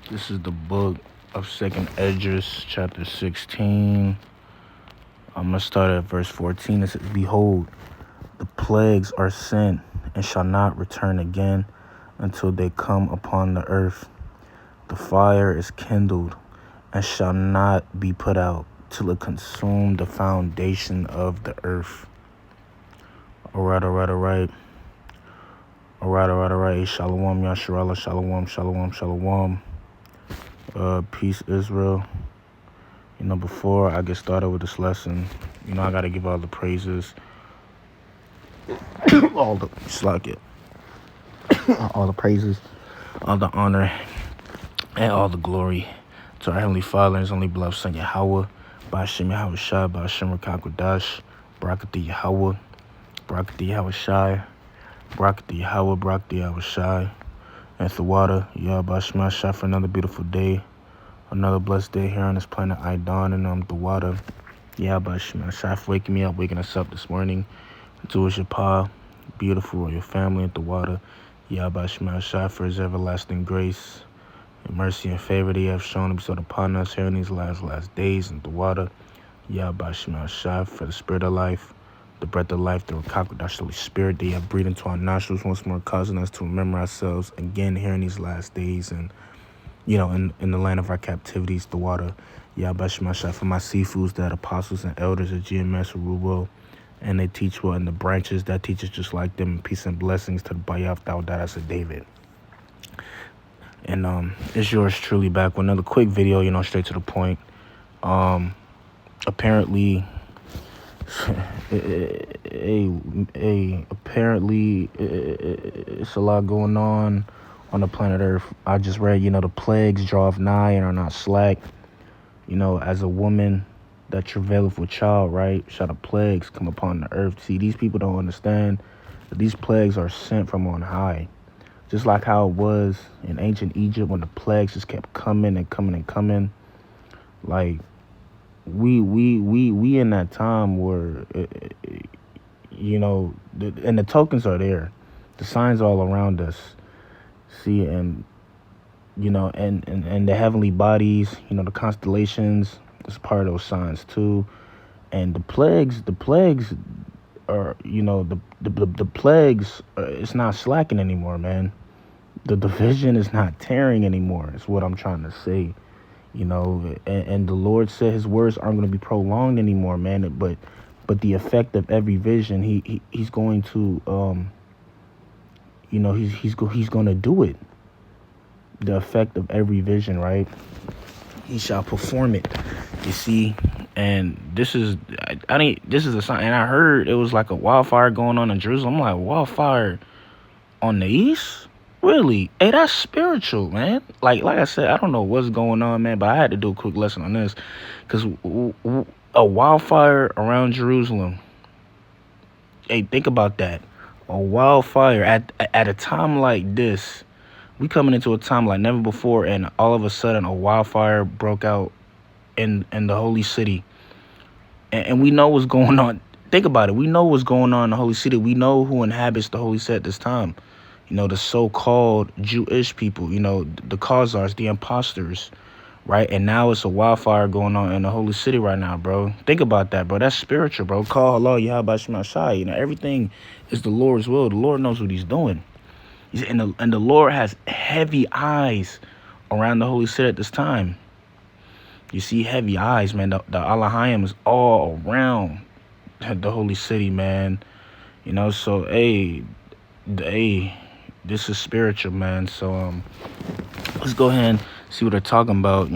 This is the book of Second Esdras, chapter 16. I'm going to start at verse 14. It says, "Behold, the plagues are sent and shall not return again until they come upon the earth. The fire is kindled and shall not be put out till it consume the foundation of the earth." All right. Shalom, Yasharallah, shalom. Peace, Israel. Before I get started with this lesson, I got to give all the praises, all the praises, all the honor, and all the glory to our Heavenly Father and His only beloved Son, Yahweh, Ba'ashem Yahweh Shai, Ba'ashem Rakakwadash, Barakati Yahweh, Barakati Yahweh Shai, Barakati Yahweh, Barakati Yahweh Shai, and the water, Ba'ashem Shai, for another beautiful day, another blessed day here on this planet Idon, and the water, Ba'ashem Shai, for waking us up this morning, to his Shapah, beautiful royal family at the water, Ba'ashem Shai, for His everlasting grace, and mercy and favor that you have shown and bestowed upon us here in these last days in the water. Ba'ashem Shai, for the spirit of life, the breath of life, the Rakakwadash, Holy Spirit that you have breathed into our nostrils once more, causing us to remember ourselves again here in these last days and, in the land of our captivities, the water. Ba'ashem Shai, for my seafoods, that apostles and elders of GMS rule well, and they teach well, and the branches that teaches just like them, peace and blessings to the Bayaf Daudadas of David. And it's yours truly back with another quick video, straight to the point. Apparently it's a lot going on the planet Earth. I just read, the plagues draweth nigh and are not slack. As a woman that travaileth with child, right, shall the plagues come upon the earth. See, these people don't understand that these plagues are sent from on high. Just like how it was in ancient Egypt when the plagues just kept coming and coming. Like, we in that time where, and the tokens are there. The signs all around us. See, and, and the heavenly bodies, the constellations is part of those signs too. And the plagues are, the plagues, it's not slacking anymore, man. The division is not tearing anymore, is what I'm trying to say. And the Lord said His words aren't going to be prolonged anymore, man. But the effect of every vision, he's going to, he's going to do it. The effect of every vision, right? He shall perform it. You see, and this is a sign. And I heard it was like a wildfire going on in Jerusalem. I'm like, wildfire on the east? Really? Hey, that's spiritual, man. Like I said, I don't know what's going on, man, but I had to do a quick lesson on this, because a wildfire around Jerusalem. Hey, think about that. A wildfire at a time like this. We coming into a time like never before, and all of a sudden a wildfire broke out in the holy city. And we know what's going on. Think about it. We know what's going on in the holy city. We know who inhabits the holy city at this time. The so-called Jewish people, the Khazars, the imposters, right? And now it's a wildfire going on in the holy city right now, bro. Think about that, bro. That's spiritual, bro. Call Allah, Yahweh Shema Shai. Everything is the Lord's will. The Lord knows what He's doing. And the Lord has heavy eyes around the holy city at this time. You see heavy eyes, man. The Allahayim is all around the holy city, man. So, this is spiritual, man. So, let's go ahead and see what they're talking about,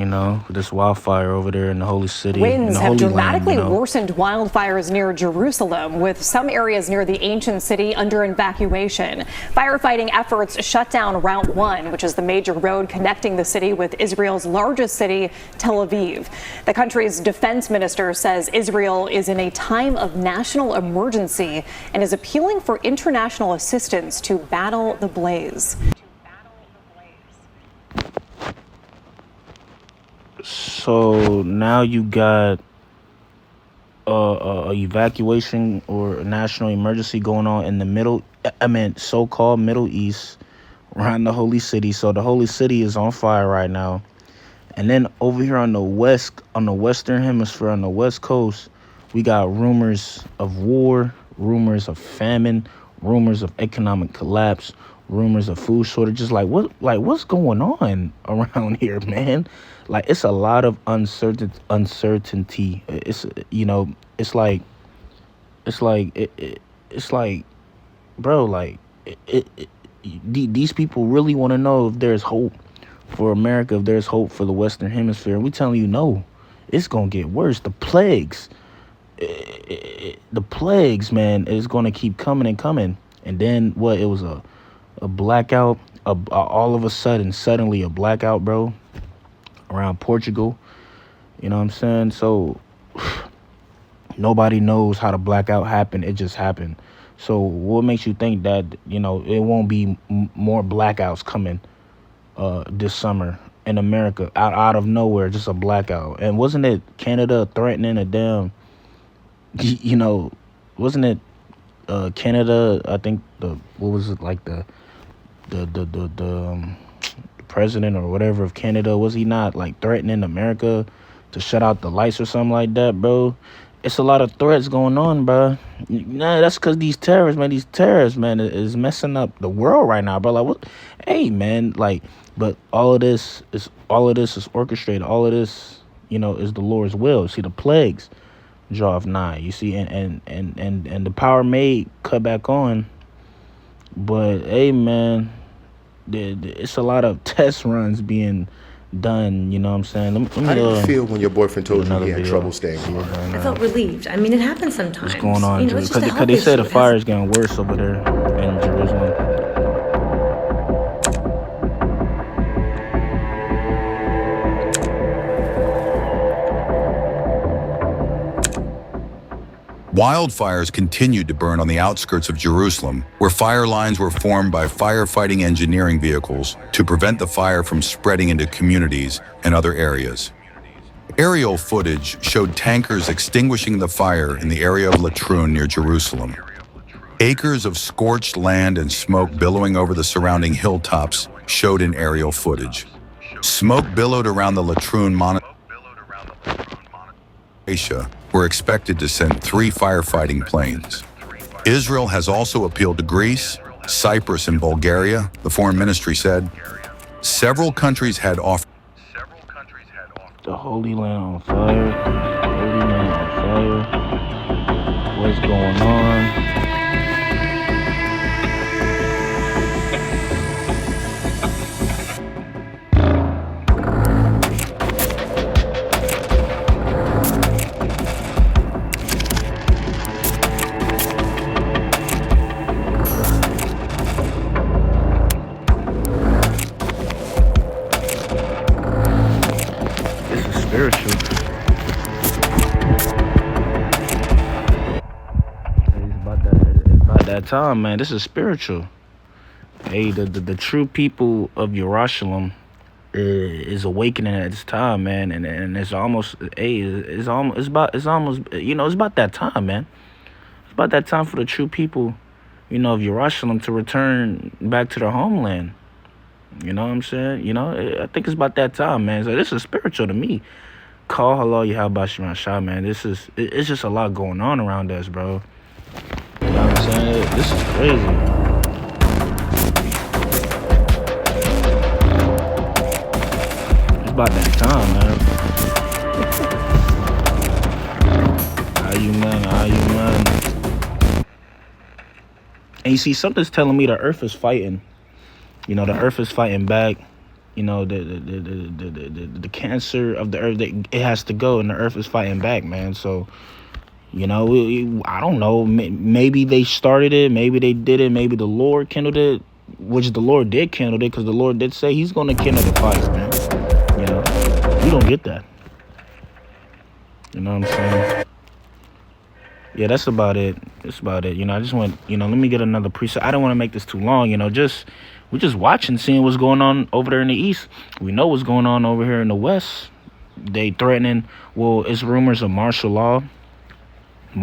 this wildfire over there in the holy city. Winds have dramatically worsened wildfires near Jerusalem, with some areas near the ancient city under evacuation. Firefighting efforts shut down Route 1, which is the major road connecting the city with Israel's largest city, Tel Aviv. The country's defense minister says Israel is in a time of national emergency and is appealing for international assistance to battle the blaze. So now you got a evacuation or a national emergency going on in the so-called Middle East, around the holy city. So the holy city is on fire right now. And then over here on the western hemisphere, on the west coast, we got rumors of war, rumors of famine, rumors of economic collapse, rumors of food shortages. What's going on around here, man? Like, it's a lot of uncertainty. It's like it's like it's like, bro, like these people really want to know if there's hope for America, if there's hope for the Western Hemisphere. And we telling you, no, it's gonna get worse. The plagues, man, is gonna keep coming and coming. And then what? It was a blackout. All of a suddenly a blackout, bro, around Portugal. You know what I'm saying? So nobody knows how the blackout happened. It just happened. So what makes you think that, it won't be more blackouts coming this summer in America, out of nowhere, just a blackout? And wasn't it Canada threatening a damn, wasn't it Canada? I think what was it, like the president or whatever of Canada, was he not like threatening America to shut out the lights or something like that, bro? It's a lot of threats going on, bro. Nah, that's because these terrorists, man, is messing up the world right now, bro. Like, what? Hey, man, like, but all of this is orchestrated. All of this, is the Lord's will. See, the plagues draw nigh. You see, and the power may cut back on, but hey, man, it's a lot of test runs being done. You know what I'm saying? How did you feel when your boyfriend told you he had video. trouble staying calm? I felt relieved. I mean, it happens sometimes. What's going on? It's just a Because health they said the issue. fire is getting worse over there in Jerusalem. Wildfires continued to burn on the outskirts of Jerusalem, where fire lines were formed by firefighting engineering vehicles to prevent the fire from spreading into communities and other areas. Aerial footage showed tankers extinguishing the fire in the area of Latrun near Jerusalem. Acres of scorched land and smoke billowing over the surrounding hilltops showed in aerial footage. Smoke billowed around the Latrun monastery were expected to send 3 firefighting planes. Israel has also appealed to Greece, Cyprus, and Bulgaria, the foreign ministry said. Several countries had offered The Holy Land on fire. Holy Land on fire. What's going on? Spiritual. It's about that time, man. This is spiritual. Hey, the true people of Jerusalem is awakening at this time, man, and it's almost, it's about that time, man. It's about that time for the true people, of Jerusalem to return back to their homeland. You know what I'm saying? I think it's about that time, man. So this is spiritual to me. Call hello, Yahabashima Shah, man. It's just a lot going on around us, bro. You know what I'm saying? This is crazy. It's about that time, man. How you, man? And you see, something's telling me the earth is fighting. The earth is fighting back. The cancer of the earth, it has to go, and the earth is fighting back, man. So, I don't know. Maybe they started it. Maybe they did it. Maybe the Lord kindled it, which the Lord did kindle it, because the Lord did say he's going to kindle the fire, man. We don't get that. You know what I'm saying? Yeah, that's about it. That's about it. I just want, let me get another preset. I don't want to make this too long, we're just watching, seeing what's going on over there in the east. We know what's going on over here in the west. They threatening, it's rumors of martial law. You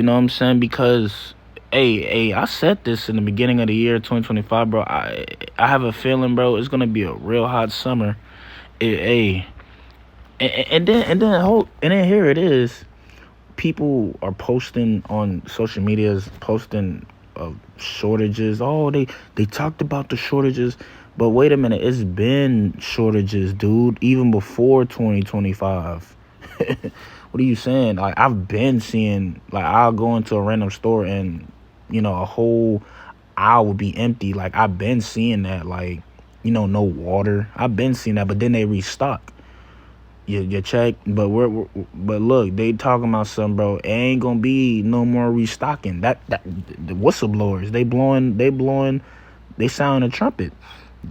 know what I'm saying? Because Hey, I said this in the beginning of the year 2025, bro. I have a feeling, bro, it's gonna be a real hot summer. Hey, and then here it is. People are posting on social medias, posting of shortages. Oh, they talked about the shortages, but wait a minute, it's been shortages, dude, even before 2025. What are you saying? Like, I've been seeing, like, I'll go into a random store and a whole aisle will be empty. Like, I've been seeing that, like, no water. I've been seeing that, but then they restock. You check, but but look, they talking about something, bro. It ain't gonna be no more restocking. That the whistleblowers, they sound a trumpet.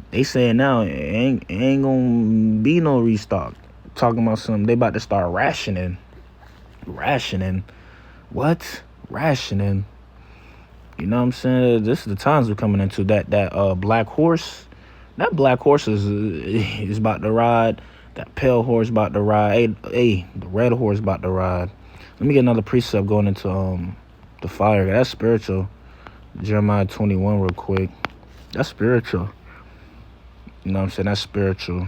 They saying now it ain't gonna be no restock. Talking about something, they about to start rationing. What? Rationing? You know what I'm saying? This is the times we're coming into. That black horse. That black horse is about to ride. That pale horse about to ride. Hey, the red horse about to ride. Let me get another precept going into the fire. That's spiritual. Jeremiah 21 real quick. That's spiritual. You know what I'm saying? That's spiritual.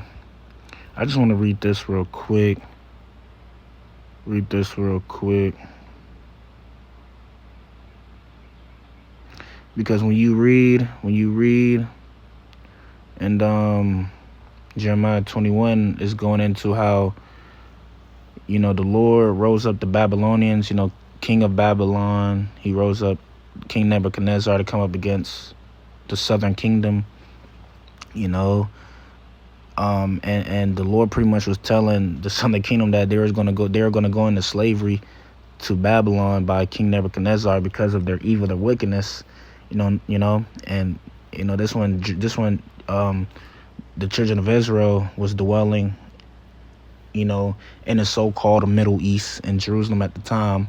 I just want to read this real quick. Because when you read and Jeremiah 21 is going into how, the Lord rose up the Babylonians, king of Babylon. He rose up King Nebuchadnezzar to come up against the southern kingdom, and the Lord pretty much was telling the southern kingdom that they were going to go into slavery to Babylon by King Nebuchadnezzar because of their evil, their wickedness, and this one the children of Israel was dwelling, in the so-called Middle East in Jerusalem at the time,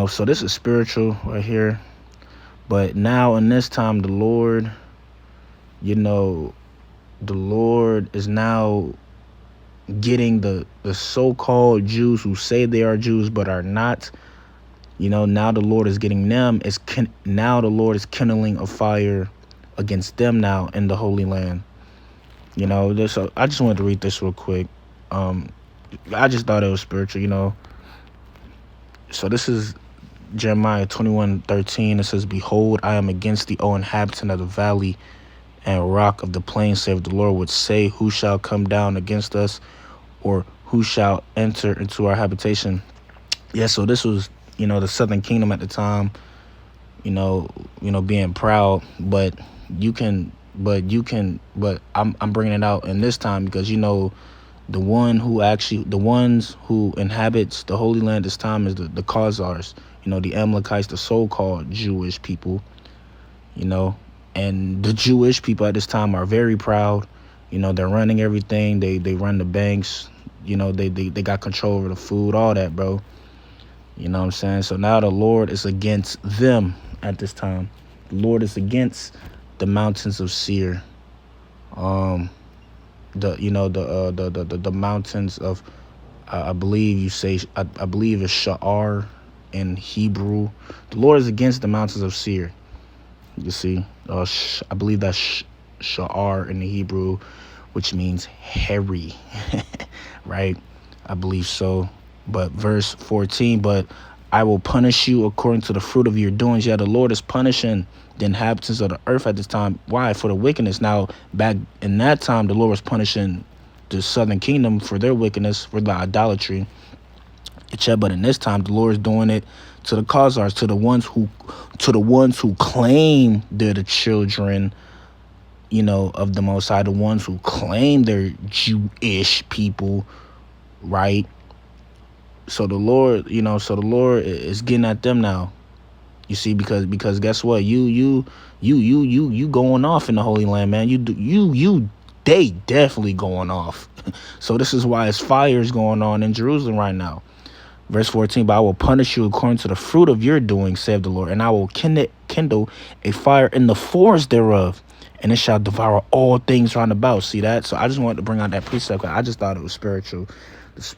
so this is spiritual right here. But now in this time, the Lord is now getting the so-called Jews who say they are Jews but are not. Now the Lord is getting them. Now the Lord is kindling a fire against them now in the Holy Land. So I just wanted to read this real quick. I just thought it was spiritual, So this is Jeremiah 21:13. It says, "Behold, I am against thee, O inhabitant of the valley and rock of the plain, save the Lord would say, who shall come down against us, or who shall enter into our habitation?" Yeah, so this was, the southern kingdom at the time, being proud, but I'm bringing it out in this time because the ones who inhabits the Holy Land this time is the Khazars, the Amalekites, the so-called Jewish people, and the Jewish people at this time are very proud. They're running everything. They run the banks. They got control over the food, all that, bro. You know what I'm saying? So now the Lord is against them at this time. The Lord is against the mountains of Seir. The mountains of I believe it's Sha'ar in Hebrew. The Lord is against the mountains of Seir. You see, I believe that's Sha'ar in the Hebrew, which means hairy, right? I believe so. But verse 14, but I will punish you according to the fruit of your doings. Yeah, the Lord is punishing the inhabitants of the earth at this time. Why? For the wickedness. Now, back in that time, the Lord was punishing the southern kingdom for their wickedness, for the idolatry. But in this time, the Lord is doing it to the Khazars, to the ones who claim they're the children, of the Most High, the ones who claim they're Jewish people, right? So the Lord, is getting at them now. You see, because guess what? You going off in the Holy Land, man. They definitely going off. So this is why it's fires going on in Jerusalem right now. Verse 14, but I will punish you according to the fruit of your doing, saith the Lord, and I will kindle a fire in the forest thereof, and it shall devour all things round about. See that? So I just wanted to bring out that precept. I just thought it was spiritual, because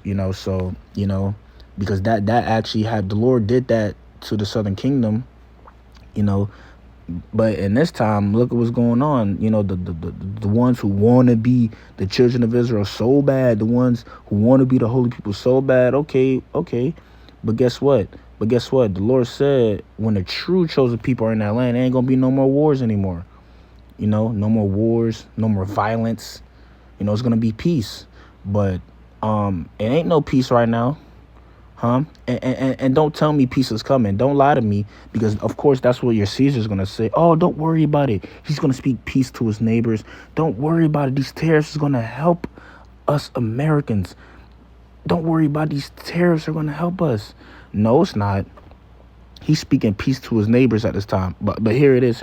that actually had, the Lord did that to the southern kingdom, you know. But in this time, look at what's going on. You know, the ones who want to be the children of Israel so bad, the ones who want to be the holy people so bad. Okay. But guess what? The Lord said when the true chosen people are in that land, there ain't going to be no more wars anymore. You know, no more wars, no more violence. You know, it's going to be peace. But it ain't no peace right now. And don't tell me peace is coming. Don't lie to me, because of course that's what your Caesar's gonna say. Oh, don't worry about it. He's gonna speak peace to his neighbors. Don't worry about it. These tariffs is gonna help us Americans. Don't worry about it. These tariffs are gonna help us. No, it's not. He's speaking peace to his neighbors at this time. But here it is.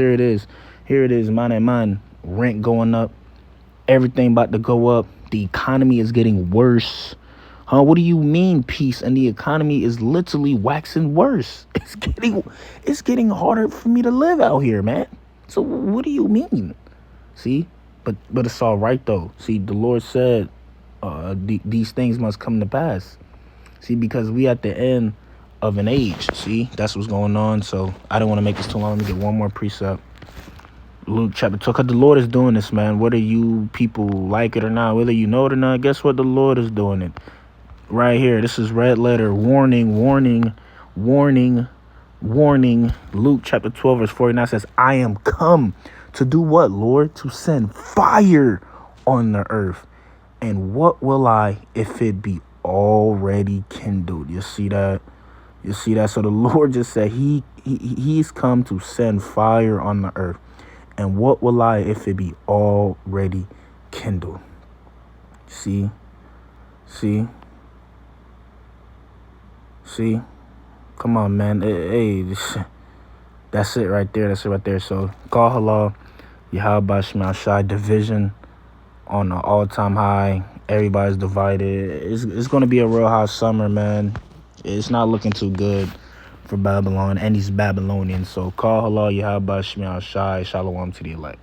Man. Rent going up. Everything about to go up. The economy is getting worse. What do you mean peace? And the economy is literally waxing worse. It's getting harder for me to live out here, man. So what do you mean? See, but it's all right though. See, the Lord said these things must come to pass. See, because we at the end of an age. See, that's what's going on. So I don't want to make this too long. Let me get one more precept. Luke chapter 2, because the Lord is doing this, man. Whether you people like it or not, whether you know it or not, guess what? The Lord is doing it. Right here, this is red letter warning. Luke chapter 12 verse 49 says, I am come to do what, Lord? To send fire on the earth. And what will I if it be already kindled? You see that? So the Lord just said he's come to send fire on the earth. And what will I if it be already kindled? See? Come on, man. Hey, that's it right there. So, call halal, Yahweh Shema Shai, division on an all-time high. Everybody's divided. It's going to be a real hot summer, man. It's not looking too good for Babylon and these Babylonians. So, call halal, Yahweh Shema Shai, shalom to the elect.